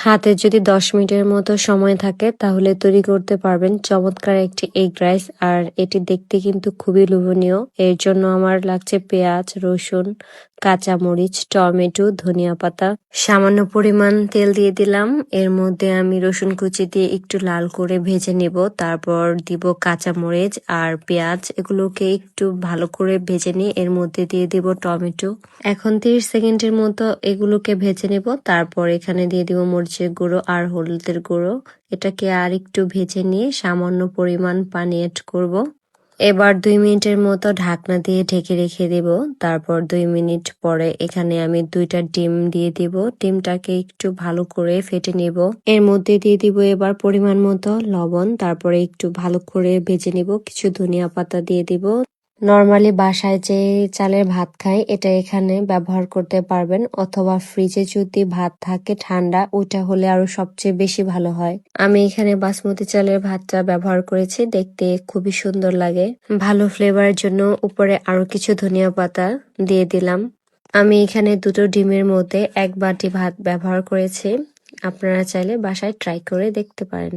হাতে যদি ১০ মিনিটের মতো সময় থাকে তাহলে তৈরি করতে পারবেন চমৎকার একটি এগ রাইস। আর এটি দেখতে কিন্তু খুবই লোভনীয়। এর জন্য আমার লাগছে পেঁয়াজ, রসুন, কাঁচামরিচ, টমেটো, ধনিয়া পাতা, সামান্য পরিমাণ তেল দিয়ে দিলাম। এর মধ্যে আমি রসুন কুচি দিয়ে একটু লাল করে ভেজে নেব। তারপর দিব কাঁচামরিচ আর পেঁয়াজ, এগুলোকে একটু ভালো করে ভেজে নিয়ে এর মধ্যে দিয়ে দিব টমেটো। এখন 30 সেকেন্ডের মতো এগুলোকে ভেজে নেব। তারপর এখানে দিয়ে দিব মরিচের গুঁড়ো আর হলুদের গুঁড়ো। এটাকে আর একটু ভেজে নিয়ে সামান্য পরিমাণ পানি এড করব। এবার 2 মিনিটের মতো ঢাকনা দিয়ে ঢেকে রেখে দেব। তারপর 2 মিনিট পরে এখানে আমি 2টা ডিম দিয়ে দিব। ডিমটাকে একটু ভালো করে ফেটে নেব। এর মধ্যে দিয়ে দিব এবার পরিমাণ মতো লবণ। তারপরে একটু ভালো করে ভেজে নেব। কিছু ধনিয়া পাতা দিয়ে দিব। নর্মালি বাসায় যে চালের ভাত খাই এটা এখানে ব্যবহার করতে পারবেন, অথবা ফ্রিজে যদি ভাত থাকে ঠান্ডা ওইটা হলে আরো সবচেয়ে বেশি ভালো হয়। আমি এখানে বাসমতি চালের ভাতটা ব্যবহার করেছি, দেখতে খুবই সুন্দর লাগে। ভালো ফ্লেভারের জন্য উপরে আরো কিছু ধনিয়া পাতা দিয়ে দিলাম। আমি এখানে 2টো ডিমের মধ্যে 1 বাটি ভাত ব্যবহার করেছি। আপনারা চাইলে বাসায় ট্রাই করে দেখতে পারেন।